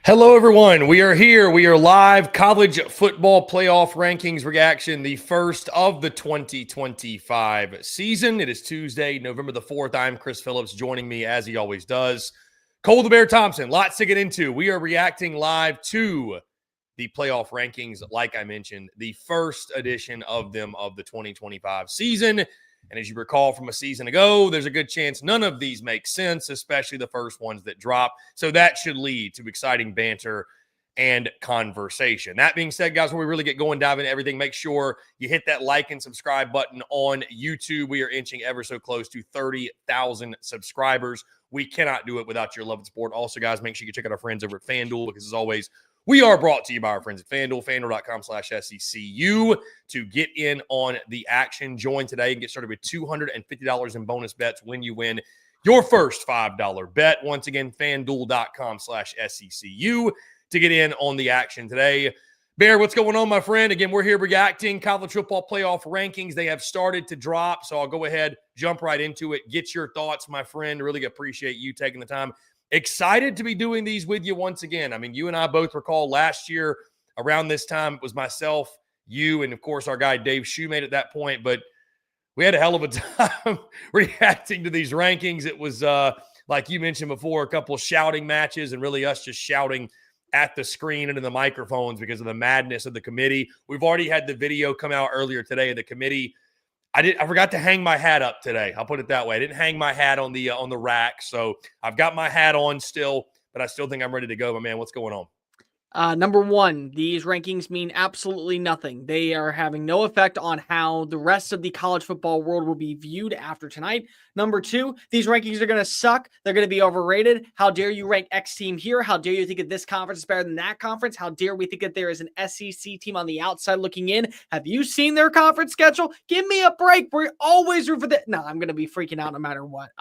Hello, everyone. We are here. We are live. College football playoff rankings reaction, the first of the 2025 season. It is Tuesday, November the 4th. I'm Chris Phillips. Joining me, as he always does, Cole the Bear Thompson. Lots to get into. We are reacting live to the playoff rankings, like I mentioned, the first edition of them of the 2025 season. And as you recall from a season ago, there's a good chance none of these make sense, especially the first ones that drop. So that should lead to exciting banter and conversation. That being said, guys, when we really get going, dive into everything, make sure you hit that like and subscribe button on YouTube. We are inching ever so close to 30,000 subscribers. We cannot do it without your love and support. Also, guys, make sure you check out our friends over at FANDUEL because, as always, we are brought to you by our friends at FanDuel, FanDuel.com/SECU to get in on the action. Join today and get started with $250 in bonus bets when you win your first $5 bet. Once again, FanDuel.com/SECU to get in on the action today. Bear, what's going on, my friend? Again, we're here reacting college football playoff rankings. They have started to drop, so I'll go ahead, jump right into it. Get your thoughts, my friend. Really appreciate you taking the time. Excited to be doing these with you once again. I mean, you and I both recall last year around this time, it was myself, you, and of course our guy Dave Shoemate at that point, but we had a hell of a time reacting to these rankings. It was, like you mentioned before, a couple of shouting matches and really us just shouting at the screen and in the microphones because of the madness of the committee. We've already had the video come out earlier today of the committee. I forgot to hang my hat up today. I'll put it that way. I didn't hang my hat on the rack, so I've got my hat on still, but I still think I'm ready to go. My man, what's going on? Number one, these rankings mean absolutely nothing. They are having no effect on how the rest of the college football world will be viewed after tonight. Number two, these rankings are going to suck. They're going to be overrated. How dare you rank X team here? How dare you think that this conference is better than that conference? How dare we think that there is an SEC team on the outside looking in? Have you seen their conference schedule? Give me a break. We're always root for that. No, I'm going to be freaking out no matter what.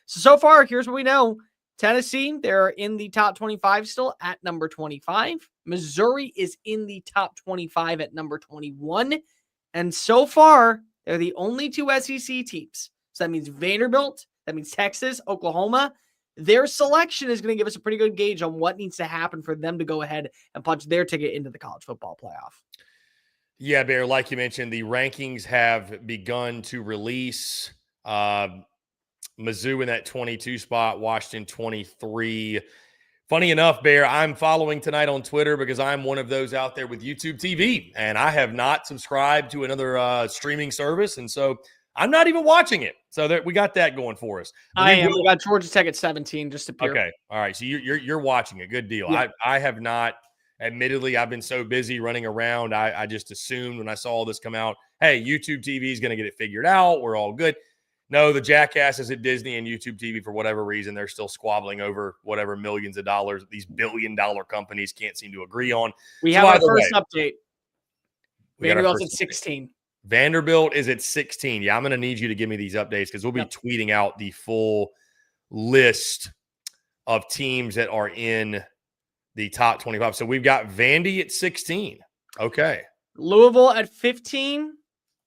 So far, here's what we know. Tennessee, they're in the top 25 still at number 25. Missouri is in the top 25 at number 21. And so far, they're the only two SEC teams. So that means Vanderbilt, that means Texas, Oklahoma. Their selection is going to give us a pretty good gauge on what needs to happen for them to go ahead and punch their ticket into the college football playoff. Yeah, Bear, like you mentioned, the rankings have begun to release. Mizzou in that 22 spot, Washington 23. Funny enough, Bear, I'm following tonight on Twitter because I'm one of those out there with YouTube TV, and I have not subscribed to another streaming service, and so I'm not even watching it. So we got that going for us. We got Georgia Tech at 17, just to appear. Okay, all right. So you're watching it. Good deal. Yeah. I have not. Admittedly, I've been so busy running around. I just assumed when I saw all this come out, hey, YouTube TV is going to get it figured out. We're all good. No, the jackasses at Disney and YouTube TV, for whatever reason, they're still squabbling over whatever millions of dollars that these billion-dollar companies can't seem to agree on. We have our first update. Vanderbilt's at 16. Vanderbilt is at 16. Yeah, I'm going to need you to give me these updates because we'll be tweeting out the full list of teams that are in the top 25. So we've got Vandy at 16. Okay. Louisville at 15.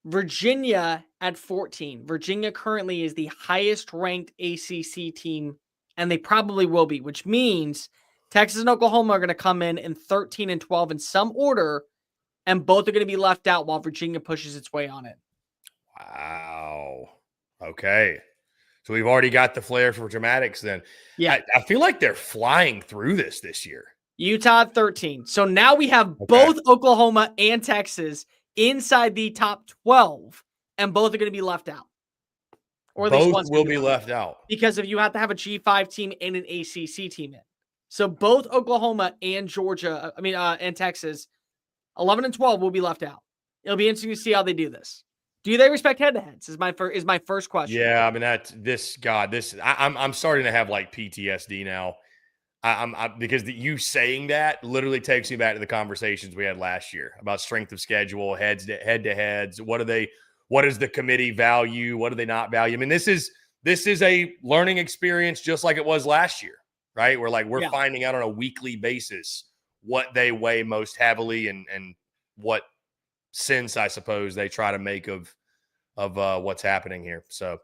Virginia at 14. Virginia currently is the highest ranked ACC team, and they probably will be, which means Texas and Oklahoma are going to come in 13 and 12 in some order, and both are going to be left out while Virginia pushes its way on it. Wow. Okay. So we've already got the flair for dramatics then. Yeah. I feel like they're flying through this year. Utah at 13. So now we have both Oklahoma and Texas inside the top 12, and both are going to be left out. Or both will be left out. Because if you have to have a G5 team and an ACC team in. So both Oklahoma and Georgia, and Texas, 11 and 12 will be left out. It'll be interesting to see how they do this. Do they respect head-to-heads is my first question. Yeah, I mean, I'm starting to have like PTSD now. Because you saying that literally takes me back to the conversations we had last year about strength of schedule, head-to-heads. What does the committee value? What do they not value? I mean, this is a learning experience just like it was last year, right? We're finding out on a weekly basis what they weigh most heavily and what sense, I suppose, they try to make of what's happening here. So,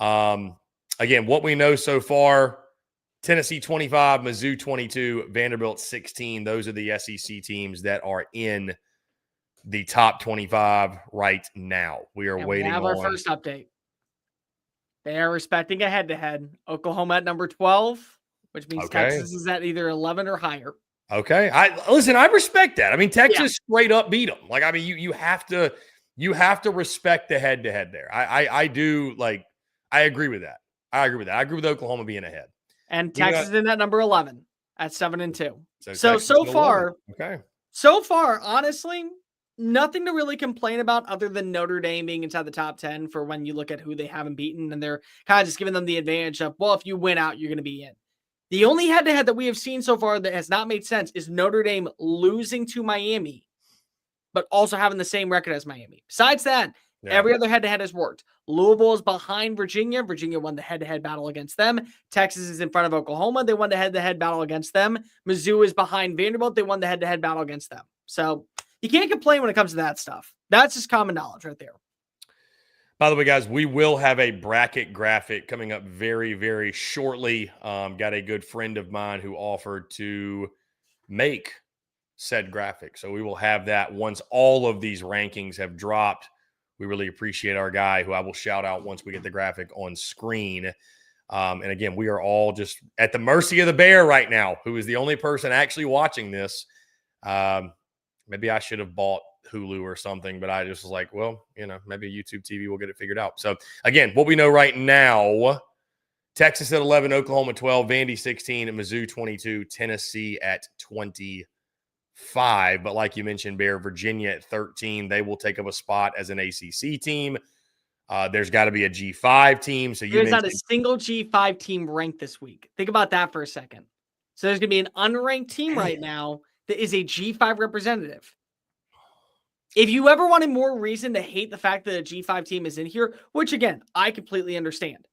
again, what we know so far, Tennessee 25, Mizzou 22, Vanderbilt 16. Those are the SEC teams that are in the top 25 right now. We are waiting We have on our first update. They are respecting a head-to-head. Oklahoma at number 12, which means Texas is at either 11 or higher. Okay. I respect that. I mean, Texas straight up beat them. Like, I mean, you have to respect the head-to-head there. I do, like, I agree with that. I agree with Oklahoma being ahead. And Texas is in at number 11 at 7-2. So far, honestly, nothing to really complain about other than Notre Dame being inside the top 10 for when you look at who they haven't beaten, and they're kind of just giving them the advantage of, well, if you win out, you're going to be in. The only head-to-head that we have seen so far that has not made sense is Notre Dame losing to Miami, but also having the same record as Miami. Besides that, every other head-to-head has worked. Louisville is behind Virginia. Virginia won the head-to-head battle against them. Texas is in front of Oklahoma. They won the head-to-head battle against them. Mizzou is behind Vanderbilt. They won the head-to-head battle against them. So you can't complain when it comes to that stuff. That's just common knowledge right there. By the way, guys, we will have a bracket graphic coming up very, very shortly. Got a good friend of mine who offered to make said graphic. So we will have that once all of these rankings have dropped. We really appreciate our guy, who I will shout out once we get the graphic on screen. And again, we are all just at the mercy of the bear right now, who is the only person actually watching this. Maybe I should have bought Hulu or something, but I just was like, well, maybe YouTube TV will get it figured out. So again, what we know right now, Texas at 11, Oklahoma 12, Vandy 16, and Mizzou 22, Tennessee at 25. But like you mentioned, Bear, Virginia at 13, they will take up a spot as an ACC team. There's got to be a G5 team. So there's not a single G5 team ranked this week. Think about that for a second. So there's going to be an unranked team right now that is a G5 representative. If you ever wanted more reason to hate the fact that a G5 team is in here, which again, I completely understand.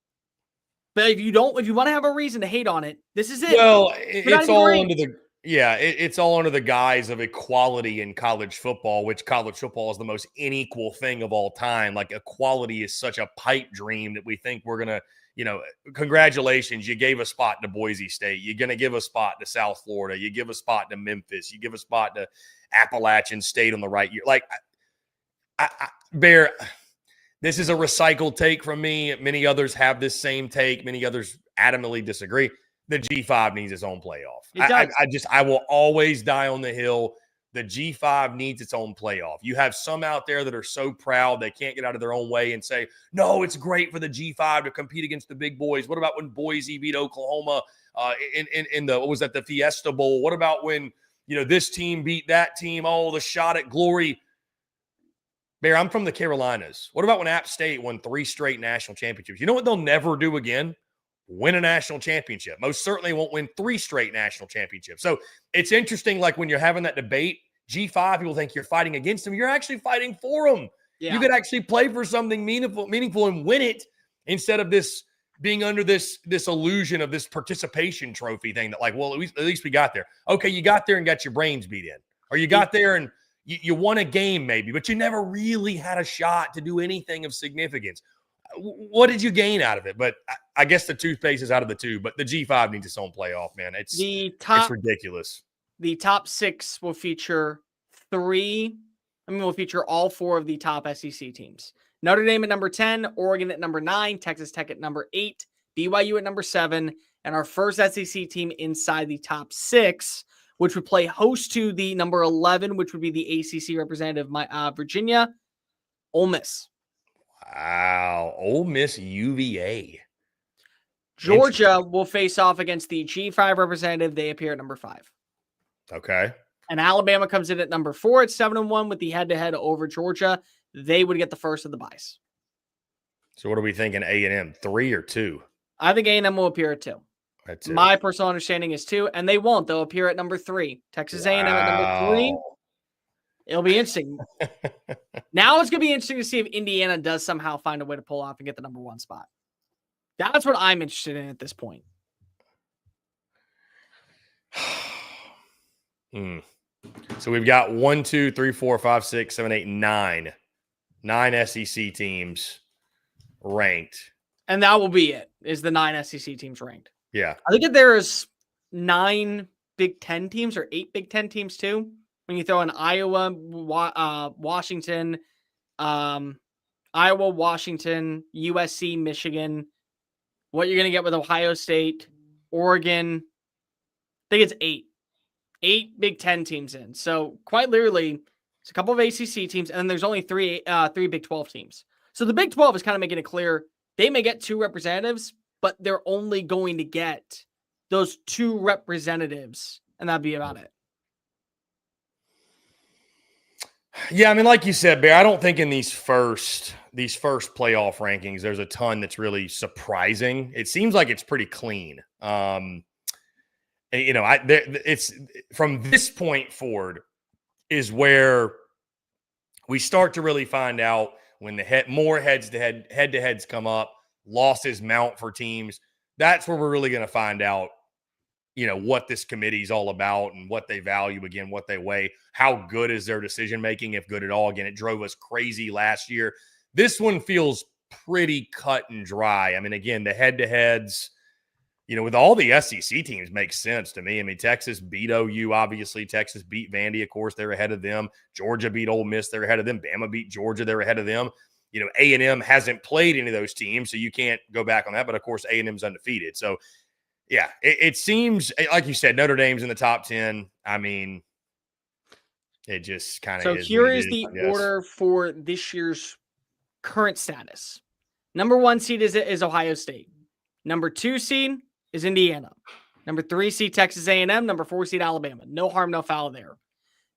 But if you want to have a reason to hate on it, this is it. Well, it's all under the guise of equality in college football, which college football is the most unequal thing of all time. Like, equality is such a pipe dream that we think we're going to, congratulations, you gave a spot to Boise State. You're going to give a spot to South Florida. You give a spot to Memphis. You give a spot to Appalachian State on the right year. Like, Bear, this is a recycled take from me. Many others have this same take. Many others adamantly disagree. The G5 needs its own playoff. I will always die on the hill. The G5 needs its own playoff. You have some out there that are so proud they can't get out of their own way and say, no, it's great for the G5 to compete against the big boys. What about when Boise beat Oklahoma in the, what was that, the Fiesta Bowl? What about when, this team beat that team? Oh, the shot at glory. Bear, I'm from the Carolinas. What about when App State won 3 straight national championships? You know what they'll never do again? Win a national championship. Most certainly won't win 3 straight national championships. So it's interesting, like, when you're having that debate, G5, people think you're fighting against them. You're actually fighting for them. Yeah. You could actually play for something meaningful and win it, instead of this being under this illusion of this participation trophy thing that, like, well, at least we got there. Okay, you got there and got your brains beat in. Or you got there and you won a game maybe, but you never really had a shot to do anything of significance. What did you gain out of it? But I guess the toothpaste is out of the tube, but the G5 needs its own playoff, man. It's ridiculous. The top 6 will feature will feature all 4 of the top SEC teams. Notre Dame at number 10, Oregon at number 9, Texas Tech at number 8, BYU at number 7, and our first SEC team inside the top 6, which would play host to the number 11, which would be the ACC representative, Virginia, Ole Miss. Wow. Ole Miss UVA. Georgia will face off against the G5 representative. They appear at number 5. Okay. And Alabama comes in at number 4 at 7-1 with the head-to-head over Georgia. They would get the first of the buys. So what are we thinking, A&M, 3 or 2? I think A&M will appear at 2. That's it. My personal understanding is 2, and they won't. They'll appear at number 3. Texas A&M at number 3. It'll be interesting. Now it's going to be interesting to see if Indiana does somehow find a way to pull off and get the number 1 spot. That's what I'm interested in at this point. So we've got 1, 2, 3, 4, 5, 6, 7, 8, 9. 9 SEC teams ranked. And that will be it, is the 9 SEC teams ranked. Yeah. I think that there's 9 Big Ten teams or 8 Big Ten teams too. When you throw in Iowa, Washington, Washington, USC, Michigan, what you're going to get with Ohio State, Oregon. I think it's 8 Big Ten teams in. So quite literally, it's a couple of ACC teams, and then there's only three Big 12 teams. So the Big 12 is kind of making it clear they may get 2 representatives, but they're only going to get those 2 representatives, and that'd be about it. Yeah, I mean, like you said, Bear, I don't think in these first playoff rankings, there's a ton that's really surprising. It seems like it's pretty clean. It's from this point forward is where we start to really find out when the more head-to-heads come up, losses mount for teams. That's where we're really going to find out, what this committee is all about and what they value, again, what they weigh. How good is their decision-making, if good at all? Again, it drove us crazy last year. This one feels pretty cut and dry. I mean, again, the head-to-heads, with all the SEC teams makes sense to me. I mean, Texas beat OU, obviously. Texas beat Vandy, of course. They're ahead of them. Georgia beat Ole Miss. They're ahead of them. Bama beat Georgia. They're ahead of them. A&M hasn't played any of those teams, so you can't go back on that. But, of course, A&M's undefeated. So, yeah, it seems, like you said, Notre Dame's in the top 10. I mean, it just kind of is. So here is the order for this year's current status. Number 1 seed is Ohio State. Number 2 seed is Indiana. Number 3 seed, Texas A&M. Number 4 seed, Alabama. No harm, no foul there.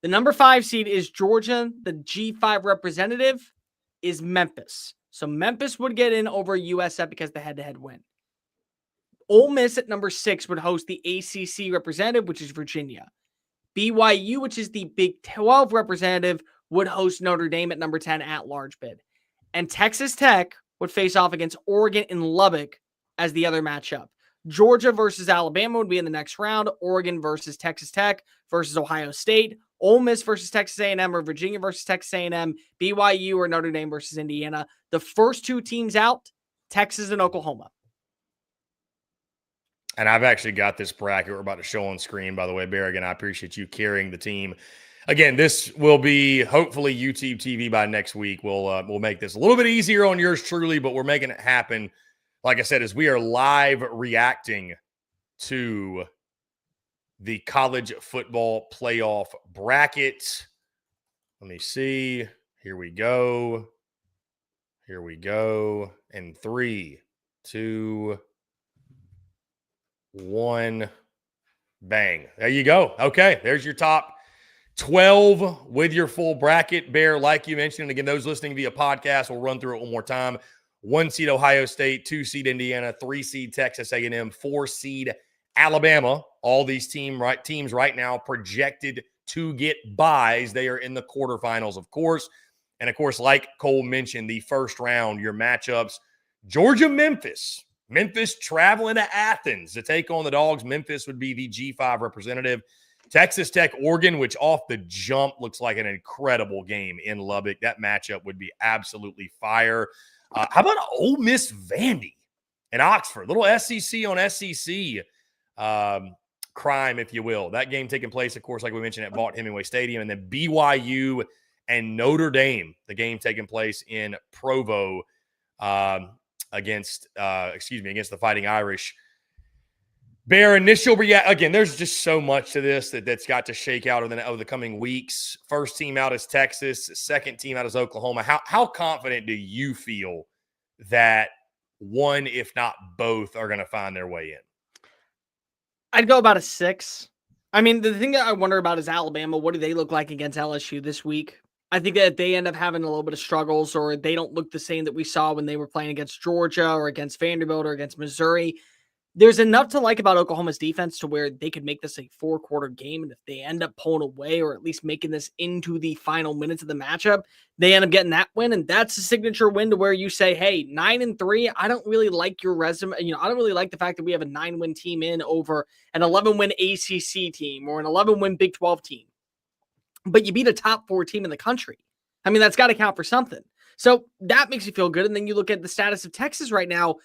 The number 5 seed is Georgia. The G5 representative is Memphis. So Memphis would get in over USF because the head-to-head win. Ole Miss at number 6 would host the ACC representative, which is Virginia. BYU, which is the Big 12 representative, would host Notre Dame at number 10 at large bid. And Texas Tech would face off against Oregon in Lubbock as the other matchup. Georgia versus Alabama would be in the next round. Oregon versus Texas Tech versus Ohio State. Ole Miss versus Texas A&M, or Virginia versus Texas A&M. BYU or Notre Dame versus Indiana. The first 2 teams out, Texas and Oklahoma. And I've actually got this bracket we're about to show on screen, by the way, Berrigan. I appreciate you carrying the team. Again, this will be hopefully YouTube TV by next week. We'll make this a little bit easier on yours truly, but we're making it happen. Like I said, as we are live reacting to the college football playoff bracket. Let me see. Here we go. And 3, 2, 1. Bang. There you go. Okay, there's your top 12 with your full bracket. Bear, like you mentioned, and again, those listening via podcast, we'll run through it one more time. 1 seed Ohio State, 2 seed Indiana, 3 seed Texas A&M, 4 seed Alabama. All these teams right now projected to get buys. They are in the quarterfinals, of course. And, of course, like Cole mentioned, the first round, your matchups, Georgia-Memphis. Memphis traveling to Athens to take on the Dogs. Memphis would be the G5 representative. Texas Tech, Oregon, which off the jump looks like an incredible game in Lubbock. That matchup would be absolutely fire. How about Ole Miss Vandy in Oxford? Little SEC on SEC crime, if you will. That game taking place, of course, like we mentioned, at Vaught-Hemingway Stadium. And then BYU and Notre Dame, the game taking place in Provo against the Fighting Irish. Bear, initial again, there's just so much to this that's got to shake out over the coming weeks. First team out is Texas. Second team out is Oklahoma. How confident do you feel that one, if not both, are going to find their way in? I'd go about a 6. I mean, the thing that I wonder about is Alabama. What do they look like against LSU this week? I think that if they end up having a little bit of struggles, or they don't look the same that we saw when they were playing against Georgia or against Vanderbilt or against Missouri, there's enough to like about Oklahoma's defense to where they could make this a 4-quarter game. And if they end up pulling away, or at least making this into the final minutes of the matchup, they end up getting that win. And that's a signature win to where you say, hey, 9-3, I don't really like your resume. I don't really like the fact that we have a 9-win team in over an 11-win ACC team or an 11-win Big 12 team. But you beat a top 4 team in the country. I mean, that's got to count for something. So that makes you feel good. And then you look at the status of Texas right now.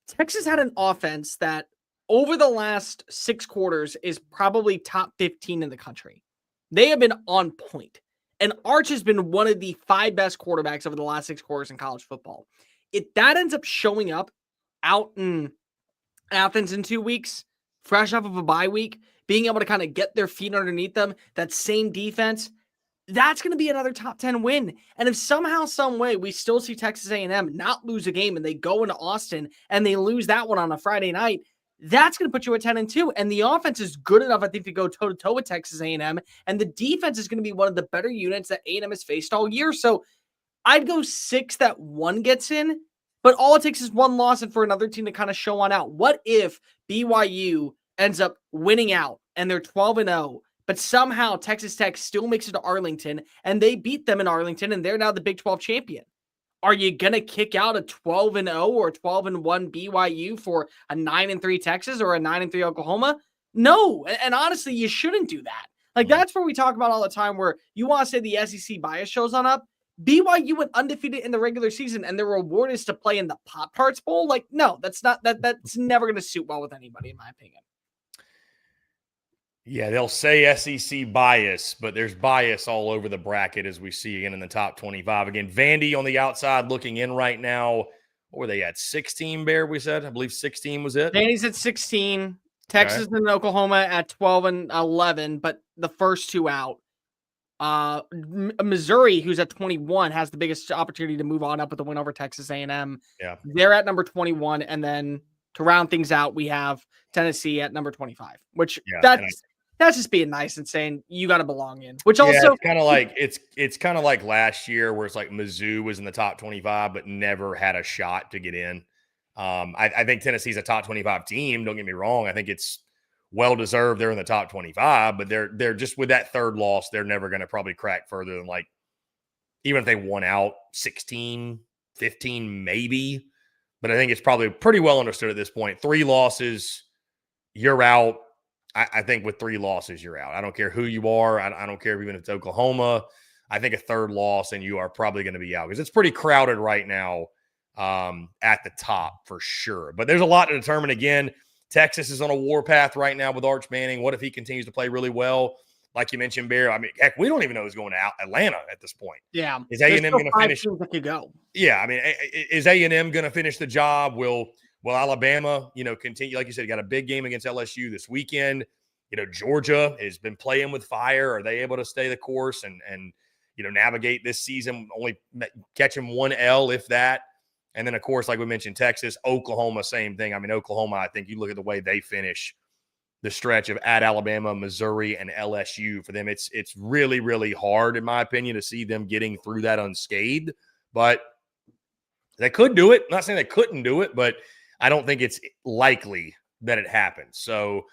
Texas had an offense that over the last 6 quarters is probably top 15 in the country. They have been on point. And Arch has been one of the 5 best quarterbacks over the last 6 quarters in college football. If that ends up showing up out in Athens in 2 weeks, fresh off of a bye week, being able to kind of get their feet underneath them, that same defense, that's going to be another top 10 win. And if somehow, some way, we still see Texas A&M not lose a game and they go into Austin and they lose that one on a Friday night, that's going to put you at 10-2. And the offense is good enough, I think, to go toe-to-toe with Texas A&M. And the defense is going to be one of the better units that A&M has faced all year. So I'd go 6 that one gets in, but all it takes is one loss and for another team to kind of show on out. What if BYU ends up winning out and they're 12-0, but somehow Texas Tech still makes it to Arlington and they beat them in Arlington and they're now the Big 12 champion? Are you going to kick out a 12-0 or 12-1 BYU for a 9-3 Texas or a 9-3 Oklahoma? No. And honestly, you shouldn't do that. Like, that's where we talk about all the time where you want to say the SEC bias shows on up. BYU went undefeated in the regular season and their reward is to play in the Pop-Tarts Bowl. Like, no, that's never going to suit well with anybody, in my opinion. Yeah, they'll say SEC bias, but there's bias all over the bracket as we see again in the top 25. Again, Vandy on the outside looking in right now. What were they at? 16, Bear, we said? I believe 16 was it. Vandy's at 16. Texas and Oklahoma at 12 and 11, but the first 2 out. Missouri, who's at 21, has the biggest opportunity to move on up with a win over Texas A&M. Yeah, they're at number 21, and then to round things out, we have Tennessee at number 25. Which that's just being nice and saying you got to belong in. Which also it's kind of like it's kind of like last year where it's like Mizzou was in the top 25 but never had a shot to get in. I think Tennessee's a top 25 team. Don't get me wrong. I think it's well deserved they're in the top 25, but they're just with that third loss, they're never going to probably crack further than like, even if they won out 16, 15, maybe. But I think it's probably pretty well understood at this point. 3 losses, you're out. I think with 3 losses, you're out. I don't care who you are. I don't care even if it's Oklahoma. I think a third loss and you are probably going to be out because it's pretty crowded right now at the top for sure. But there's a lot to determine. Again, Texas is on a warpath right now with Arch Manning. What if he continues to play really well? Like you mentioned, Bear. I mean, heck, we don't even know who's going to Atlanta at this point. Yeah. Is A&M going to finish? That could go. Yeah. I mean, is A&M going to finish the job? Will Alabama, continue? Like you said, got a big game against LSU this weekend. Georgia has been playing with fire. Are they able to stay the course and navigate this season, only catching 1 L, if that? And then, of course, like we mentioned, Texas, Oklahoma, same thing. I mean, Oklahoma, I think you look at the way they finish the stretch of at Alabama, Missouri, and LSU. For them, it's really, really hard, in my opinion, to see them getting through that unscathed. But they could do it. I'm not saying they couldn't do it, but I don't think it's likely that it happens. So,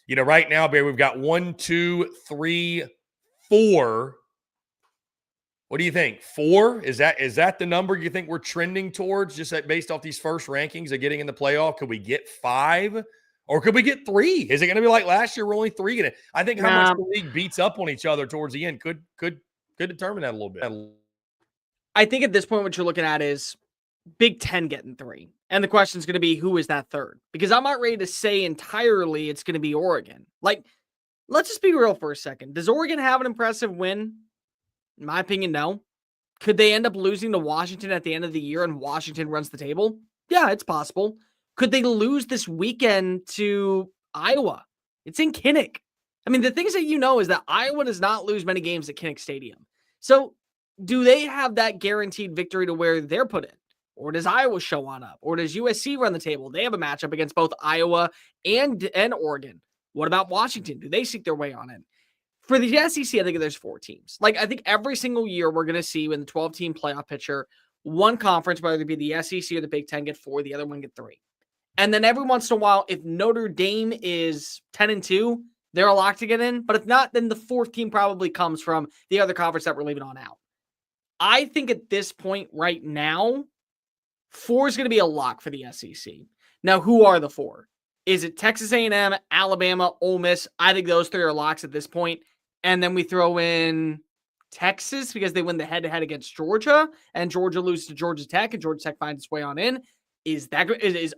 right now, Bear, we've got 1, 2, 3, 4. What do you think? 4? Is that the number you think we're trending towards, just based off these first rankings of getting in the playoff? Could we get 5? Or could we get 3? Is it going to be like last year? We're only 3 going to. I think how much the league beats up on each other towards the end could determine that a little bit. I think at this point, what you're looking at is Big Ten getting 3. And the question is going to be, who is that third? Because I'm not ready to say entirely it's going to be Oregon. Like, let's just be real for a second. Does Oregon have an impressive win? In my opinion, no. Could they end up losing to Washington at the end of the year and Washington runs the table? Yeah, it's possible. Could they lose this weekend to Iowa? It's in Kinnick. I mean, the things that is that Iowa does not lose many games at Kinnick Stadium. So do they have that guaranteed victory to where they're put in? Or does Iowa show on up? Or does USC run the table? They have a matchup against both Iowa and Oregon. What about Washington? Do they seek their way on in? For the SEC, I think there's 4 teams. Like, I think every single year we're going to see in the 12-team playoff picture, one conference, whether it be the SEC or the Big Ten, get 4, the other one get 3. And then every once in a while, if Notre Dame is 10-2, they're a lock to get in. But if not, then the 4th team probably comes from the other conference that we're leaving on out. I think at this point right now, 4 is going to be a lock for the SEC. Now, who are the 4? Is it Texas A&M, Alabama, Ole Miss? I think those 3 are locks at this point. And then we throw in Texas because they win the head-to-head against Georgia, and Georgia loses to Georgia Tech, and Georgia Tech finds its way on in. Is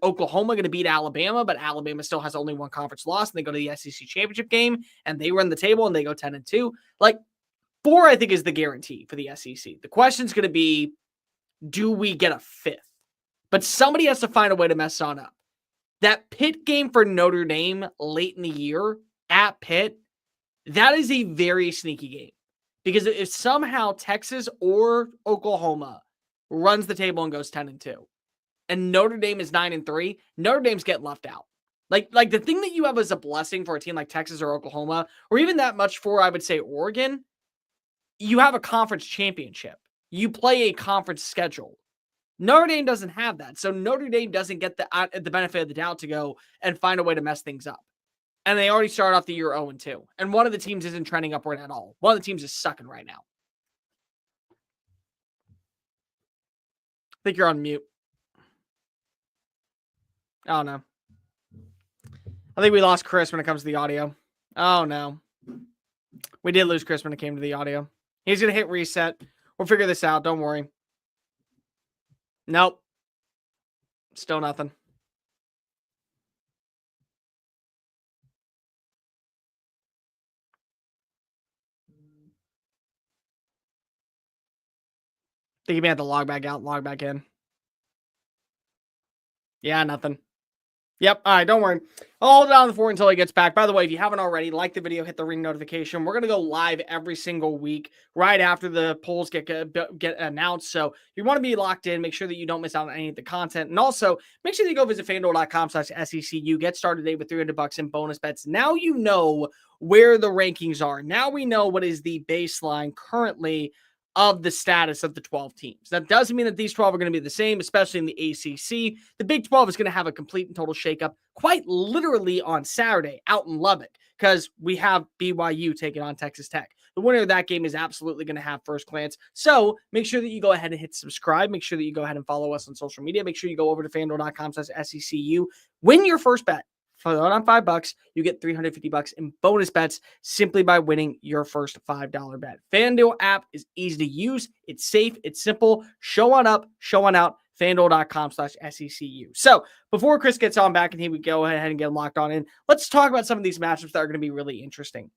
Oklahoma going to beat Alabama? But Alabama still has only one conference loss, and they go to the SEC championship game, and they run the table, and they go 10-2. Like 4, I think, is the guarantee for the SEC. The question is going to be, do we get a 5th? But somebody has to find a way to mess on up. That Pitt game for Notre Dame late in the year at Pitt, that is a very sneaky game. Because if somehow Texas or Oklahoma runs the table and goes 10-2, and Notre Dame is 9-3, Notre Dame's getting left out. Like the thing that you have as a blessing for a team like Texas or Oklahoma, or even that much for, I would say, Oregon, you have a conference championship. You play a conference schedule. Notre Dame doesn't have that. So Notre Dame doesn't get the benefit of the doubt to go and find a way to mess things up. And they already started off the year 0-2. And one of the teams isn't trending upward at all. One of the teams is sucking right now. I think you're on mute. Oh, no. I think we lost Chris when it comes to the audio. Oh, no. We did lose Chris when it came to the audio. He's going to hit reset. We'll figure this out. Don't worry. Nope. Still nothing. I think you may have to log back out and log back in. Yeah, nothing. Yep. All right, don't worry. I'll hold it on the fort until he gets back. By the way, if you haven't already, like the video, hit the ring notification. We're going to go live every single week right after the polls get announced. So if you want to be locked in, make sure that you don't miss out on any of the content. And also, make sure that you go visit FanDuel.com/SECU. Get started today with $300 in bonus bets. Now you know where the rankings are. Now we know what is the baseline currently of the status of the 12 teams. That doesn't mean that these 12 are going to be the same, especially in the ACC. The Big 12 is going to have a complete and total shakeup quite literally on Saturday out in Lubbock because we have BYU taking on Texas Tech. The winner of that game is absolutely going to have first glance. So make sure that you go ahead and hit subscribe. Make sure that you go ahead and follow us on social media. Make sure you go over to FanDuel.com/SECU. Win your first bet. Throw on $5, you get $350 in bonus bets simply by winning your first $5 bet. FanDuel app is easy to use. It's safe. It's simple. Show on up, show on out. FanDuel.com/SECU. So before Chris gets on back and he would go ahead and get locked on in, let's talk about some of these matchups that are going to be really interesting.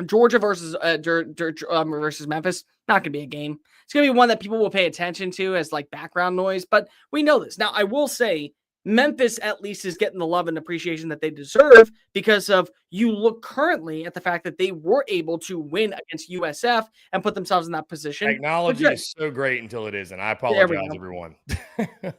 Georgia versus Memphis, not going to be a game. It's going to be one that people will pay attention to as like background noise, but we know this. Now, I will say, Memphis at least is getting the love and appreciation that they deserve because of you look currently at the fact that they were able to win against USF and put themselves in that position. Technology is so great until it isn't. I apologize, everyone. So,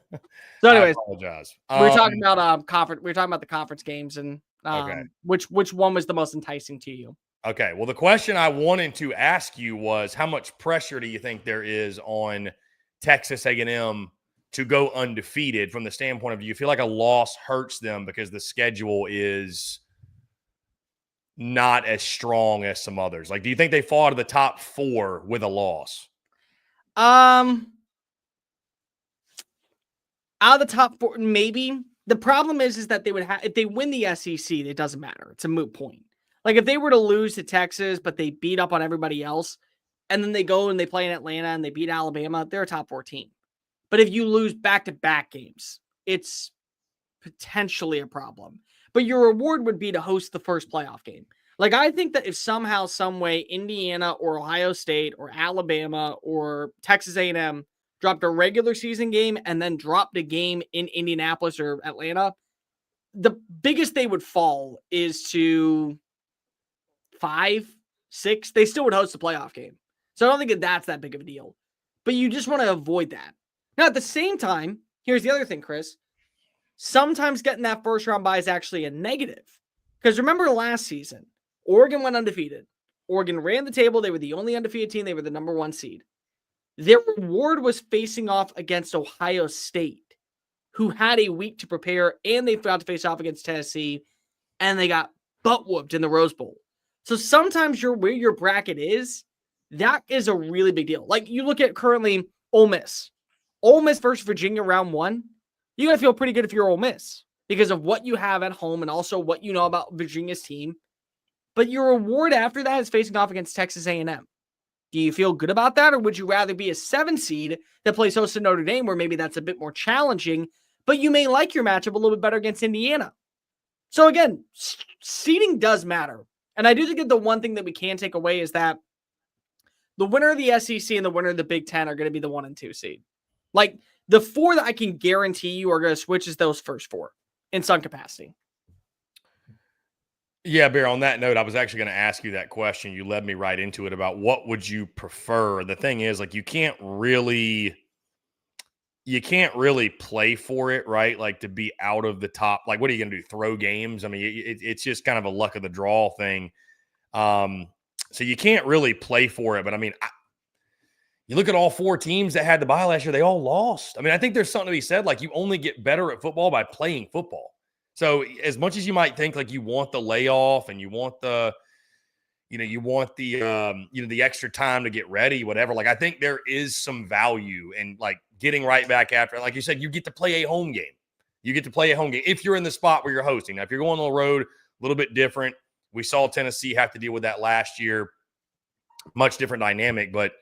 anyways, I apologize. We're talking about conference. We're talking about the conference games and okay. which one was the most enticing to you? Okay. Well, the question I wanted to ask you was, how much pressure do you think there is on Texas A&M to go undefeated from the standpoint of you feel like a loss hurts them because the schedule is not as strong as some others? Like, do you think they fall out of the top 4 with a loss? Out of the top 4, maybe. The problem is that they would have, if they win the SEC, it doesn't matter. It's a moot point. Like if they were to lose to Texas, but they beat up on everybody else, and then they go and they play in Atlanta and they beat Alabama, they're a top 4 team. But if you lose back-to-back games, it's potentially a problem. But your reward would be to host the first playoff game. Like, I think that if somehow, some way, Indiana or Ohio State or Alabama or Texas A&M dropped a regular season game and then dropped a game in Indianapolis or Atlanta, the biggest they would fall is to 5, 6. They still would host a playoff game. So I don't think that that's that big of a deal. But you just want to avoid that. Now, at the same time, here's the other thing, Chris. Sometimes getting that first round bye is actually a negative. Because remember last season, Oregon went undefeated. Oregon ran the table. They were the only undefeated team. They were the number 1 seed. Their reward was facing off against Ohio State, who had a week to prepare, and they failed to face off against Tennessee, and they got butt whooped in the Rose Bowl. So sometimes where your bracket is, that is a really big deal. Like you look at currently Ole Miss. Ole Miss versus Virginia round 1, you got to feel pretty good if you're Ole Miss because of what you have at home and also what you know about Virginia's team. But your reward after that is facing off against Texas A&M. Do you feel good about that, or would you rather be a 7 seed that plays host to Notre Dame where maybe that's a bit more challenging, but you may like your matchup a little bit better against Indiana. So again, seeding does matter. And I do think that the one thing that we can take away is that the winner of the SEC and the winner of the Big Ten are going to be the 1 and 2 seed. Like, the 4 that I can guarantee you are going to switch is those first 4 in some capacity. Yeah, Bear, on that note, I was actually going to ask you that question. You led me right into it about what would you prefer. The thing is, like, you can't really play for it, right? Like, to be out of the top. Like, what are you going to do? Throw games? I mean, it's just kind of a luck of the draw thing. So you can't really play for it. But I mean, you look at all 4 teams that had the bye last year, they all lost. I mean, I think there's something to be said. Like, you only get better at football by playing football. So as much as you might think like you want the layoff and you want the, the extra time to get ready, whatever. Like, I think there is some value in like getting right back after. Like you said, you get to play a home game. You get to play a home game if you're in the spot where you're hosting. Now, if you're going on the road, a little bit different. We saw Tennessee have to deal with that last year. Much different dynamic. But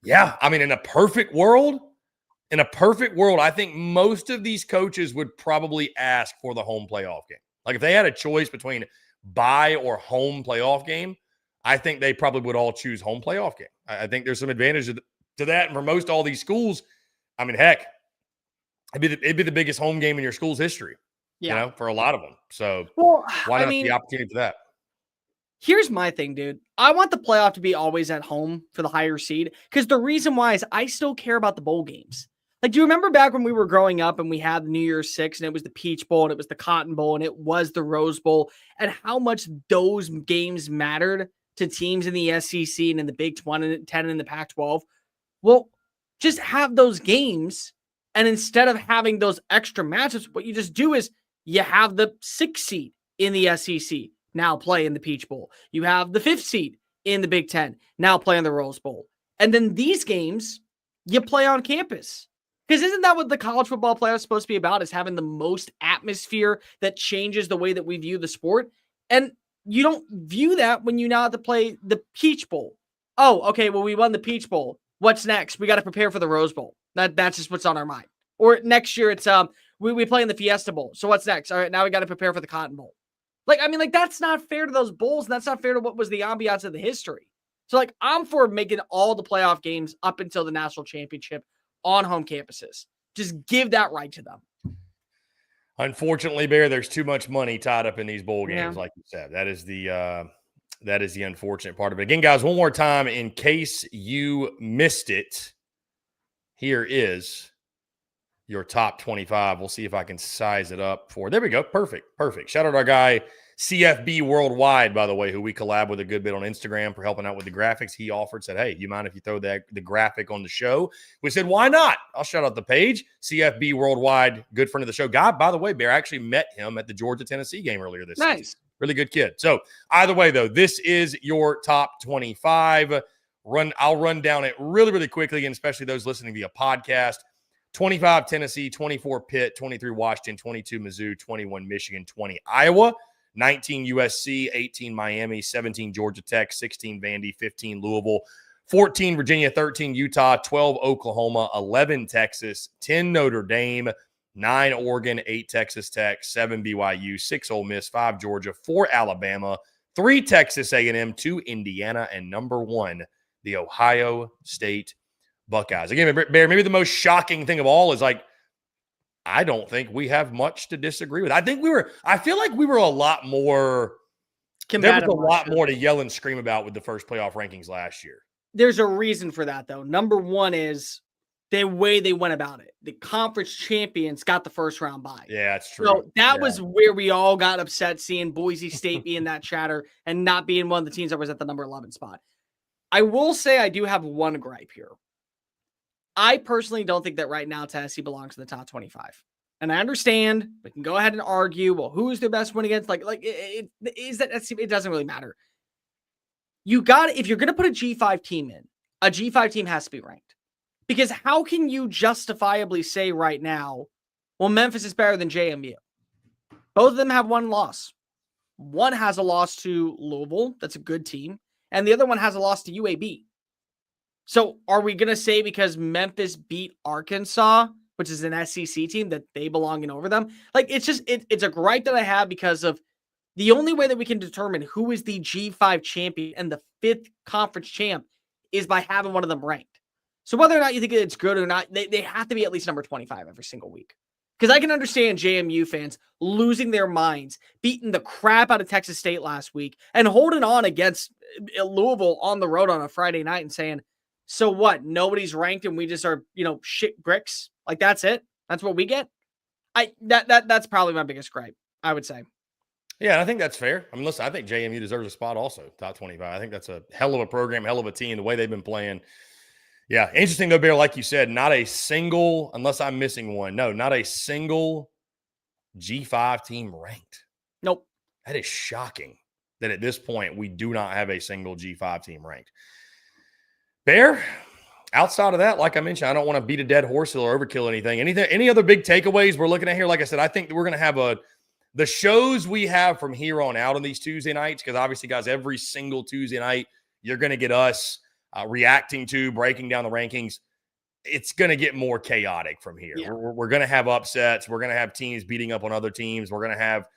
yeah, I mean, in a perfect world, I think most of these coaches would probably ask for the home playoff game. Like, if they had a choice between bye or home playoff game, I think they probably would all choose home playoff game. I think there's some advantage to that. And for most all these schools, I mean, heck, it'd be the biggest home game in your school's history, for a lot of them. So why not the opportunity for that? Here's my thing, dude. I want the playoff to be always at home for the higher seed, because the reason why is I still care about the bowl games. Like, do you remember back when we were growing up and we had the New Year's Six and it was the Peach Bowl and it was the Cotton Bowl and it was the Rose Bowl, and how much those games mattered to teams in the SEC and in the Big 10 and in the Pac-12? Well, just have those games, and instead of having those extra matchups, what you just do is you have the 6th seed in the SEC now play in the Peach Bowl. You have the 5th seed in the Big 10 now play in the Rose Bowl. And then these games you play on campus. Because isn't that what the college football playoff is supposed to be about, is having the most atmosphere that changes the way that we view the sport? And you don't view that when you now have to play the Peach Bowl. Oh, okay, well, we won the Peach Bowl. What's next? We got to prepare for the Rose Bowl. That's just what's on our mind. Or next year, it's we play in the Fiesta Bowl. So what's next? All right, now we got to prepare for the Cotton Bowl. Like, I mean, like, that's not fair to those bowls. And that's not fair to what was the ambiance of the history. So, like, I'm for making all the playoff games up until the national championship on home campuses. Just give that right to them. Unfortunately, Bear, there's too much money tied up in these bowl games, like you said. That is the unfortunate part of it. Again, guys, one more time, in case you missed it, here is your top 25. We'll see if I can size it up for. There we go. Perfect. Shout out to our guy, CFB Worldwide, by the way, who we collab with a good bit on Instagram for helping out with the graphics. He offered, said, hey, you mind if you throw the graphic on the show? We said, why not? I'll shout out the page. CFB Worldwide, good friend of the show. Guy, by the way, Bear, I actually met him at the Georgia-Tennessee game earlier this season. Really good kid. So either way, though, this is your top 25. I'll run down it really, really quickly, and especially those listening via podcast. 25 Tennessee, 24 Pitt, 23 Washington, 22 Mizzou, 21 Michigan, 20 Iowa, 19 USC, 18 Miami, 17 Georgia Tech, 16 Vandy, 15 Louisville, 14 Virginia, 13 Utah, 12 Oklahoma, 11 Texas, 10 Notre Dame, 9 Oregon, 8 Texas Tech, 7 BYU, 6 Ole Miss, 5 Georgia, 4 Alabama, 3 Texas A&M, 2 Indiana, and number 1, the Ohio State Buckeyes. Again, Bear, maybe the most shocking thing of all is, like, I don't think we have much to disagree with. I feel like we were a lot more combative. There was a lot more to yell and scream about with the first playoff rankings last year. There's a reason for that, though. Number one is the way they went about it. The conference champions got the first round bye. Yeah, that's true. So that was where we all got upset, seeing Boise State be in that chatter and not being one of the teams that was at the number 11 spot. I will say I do have one gripe here. I personally don't think that right now Tennessee belongs in the top 25. And I understand we can go ahead and argue, well, who's their best win against? It doesn't really matter. If you're going to put a G5 team in, a G5 team has to be ranked. Because how can you justifiably say right now, well, Memphis is better than JMU? Both of them have one loss. One has a loss to Louisville. That's a good team. And the other one has a loss to UAB. So are we going to say because Memphis beat Arkansas which is an SEC team, that they belong in over them. Like, it's just, it's a gripe that I have because of the only way that we can determine who is the G5 champion and the 5th conference champ is by having one of them ranked. So whether or not you think it's good or not, they have to be at least number 25 every single week. Because I can understand JMU fans losing their minds, beating the crap out of Texas State last week, and holding on against Louisville on the road on a Friday night and saying, so what? Nobody's ranked and we just are, shit bricks. Like, that's it. That's what we get. That's probably my biggest gripe, I would say. Yeah, I think that's fair. I mean, listen, I think JMU deserves a spot also, top 25. I think that's a hell of a program, hell of a team, the way they've been playing. Yeah, interesting though, Bear, like you said, not a single, unless I'm missing one, not a single G5 team ranked. Nope. That is shocking that at this point we do not have a single G5 team ranked. Bear, outside of that, like I mentioned, I don't want to beat a dead horse or overkill anything. Any other big takeaways we're looking at here? Like I said, I think we're going to have the shows we have from here on out on these Tuesday nights, because obviously, guys, every single Tuesday night, you're going to get us reacting to, breaking down the rankings. It's going to get more chaotic from here. Yeah. We're going to have upsets. We're going to have teams beating up on other teams. We're going to have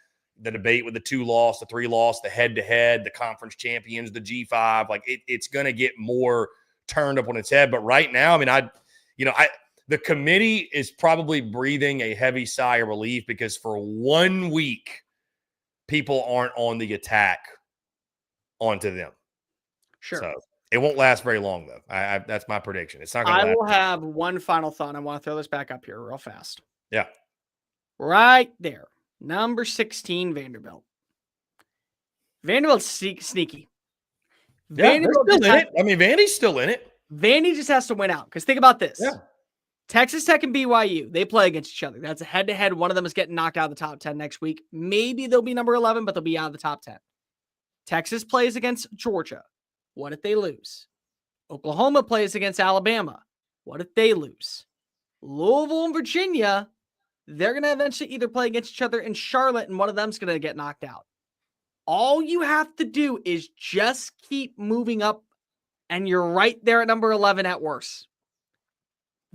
the debate with the 2-loss, the 3-loss, the head-to-head, the conference champions, the G5. Like, it's going to get more turned up on its head. But right now, I mean, the committee is probably breathing a heavy sigh of relief, because for 1 week, people aren't on the attack onto them. Sure. So it won't last very long, though. That's my prediction. It's not going to last. I will have one final thought. I want to throw this back up here real fast. Yeah. Right there. Number 16, Vanderbilt. Vanderbilt's sneaky. Yeah, Vanderbilt still in it. I mean, Vandy's still in it. Vandy just has to win out. Because think about this. Yeah. Texas Tech and BYU, they play against each other. That's a head-to-head. One of them is getting knocked out of the top 10 next week. Maybe they'll be number 11, but they'll be out of the top 10. Texas plays against Georgia. What if they lose? Oklahoma plays against Alabama. What if they lose? Louisville and Virginia, they're going to eventually either play against each other in Charlotte, and one of them's going to get knocked out. All you have to do is just keep moving up, and you're right there at number 11 at worst.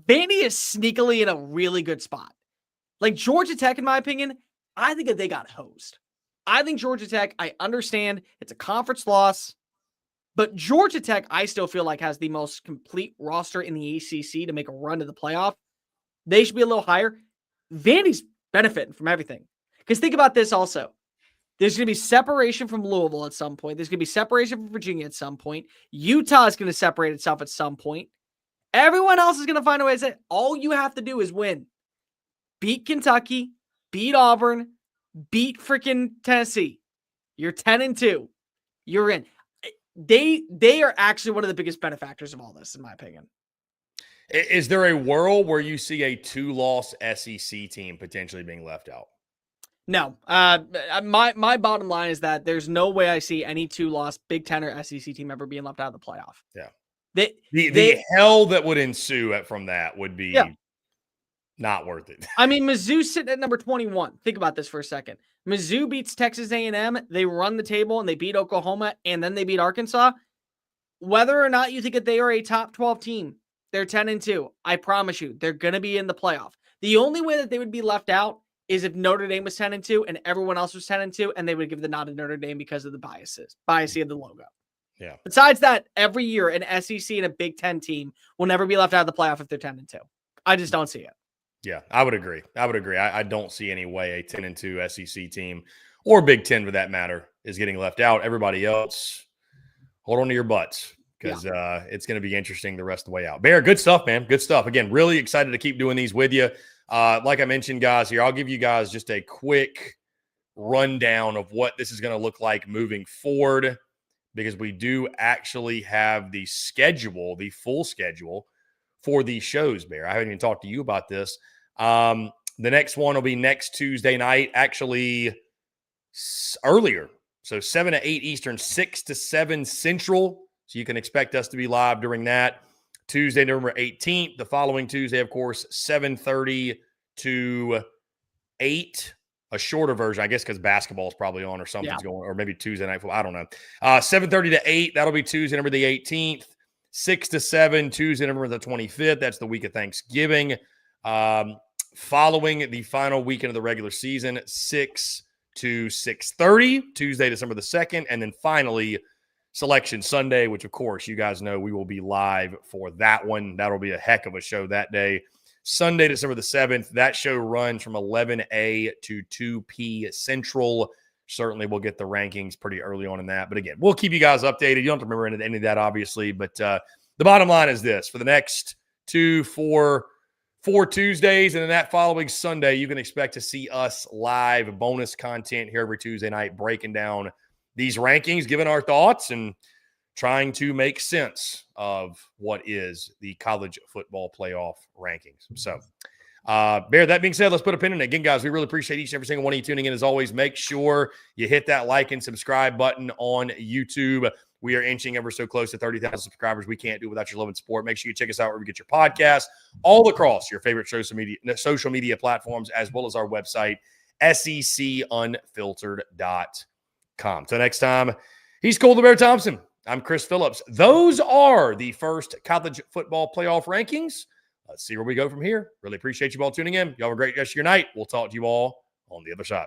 Vandy is sneakily in a really good spot. Like Georgia Tech, in my opinion, I think that they got hosed. I think Georgia Tech, I understand it's a conference loss, but Georgia Tech, I still feel like has the most complete roster in the ACC to make a run to the playoff. They should be a little higher. Vandy's benefiting from everything. Because think about this also. There's going to be separation from Louisville at some point. There's going to be separation from Virginia at some point. Utah is going to separate itself at some point. Everyone else is going to find a way to say, all you have to do is win. Beat Kentucky, beat Auburn, beat freaking Tennessee. You're 10-2. You're in. They are actually one of the biggest benefactors of all this, in my opinion. Is there a world where you see a 2-loss SEC team potentially being left out? No. My bottom line is that there's no way I see any 2-loss Big Ten or SEC team ever being left out of the playoff. Yeah. The hell that would ensue from that would be not worth it. I mean, Mizzou's sitting at number 21. Think about this for a second. Mizzou beats Texas A&M. They run the table and they beat Oklahoma and then they beat Arkansas. Whether or not you think that they are a top 12 team, they're 10-2. I promise you, they're going to be in the playoff. The only way that they would be left out is if Notre Dame was 10-2 and everyone else was 10-2, and they would give the nod to Notre Dame because of the bias of the logo. Yeah. Besides that, every year an SEC and a Big Ten team will never be left out of the playoff if they're 10-2. I just don't see it. Yeah, I would agree. I don't see any way a 10-2 SEC team or Big Ten, for that matter, is getting left out. Everybody else, hold on to your butts, because it's going to be interesting the rest of the way out. Bear, good stuff, man. Good stuff. Again, really excited to keep doing these with you. Like I mentioned, guys, here, I'll give you guys just a quick rundown of what this is going to look like moving forward, because we do actually have the schedule, the full schedule for these shows, Bear. I haven't even talked to you about this. The next one will be next Tuesday night, actually earlier. So 7 to 8 Eastern, 6 to 7 Central. So you can expect us to be live during that. Tuesday, November 18th. The following Tuesday, of course, 7:30 to 8. A shorter version, I guess, because basketball is probably on or something's going, or maybe Tuesday night football. I don't know. 7:30 to 8. That'll be Tuesday, November the 18th. 6 to 7, Tuesday, November the 25th. That's the week of Thanksgiving. following the final weekend of the regular season, 6 to 6:30, Tuesday, December the 2nd. And then finally, Selection Sunday, which, of course, you guys know we will be live for that one. That'll be a heck of a show that day. Sunday, December the 7th, that show runs from 11 a to 2 p Central. Certainly we'll get the rankings pretty early on in that. But again, we'll keep you guys updated. You don't have to remember any of that, obviously. But the bottom line is this. For the next 4 Tuesdays, and then that following Sunday, you can expect to see us live bonus content here every Tuesday night breaking down these rankings, giving our thoughts, and trying to make sense of what is the college football playoff rankings. So, Bear, that being said, let's put a pin in it. Again, guys, we really appreciate each and every single one of you tuning in. As always, make sure you hit that like and subscribe button on YouTube. We are inching ever so close to 30,000 subscribers. We can't do it without your love and support. Make sure you check us out wherever you get your podcasts, all across your favorite social media platforms, as well as our website, secunfiltered.com. Till next time, he's Cole the Bear Thompson. I'm Chris Phillips. Those are the first college football playoff rankings. Let's see where we go from here. Really appreciate you all tuning in. Y'all have a great rest of your night. We'll talk to you all on the other side.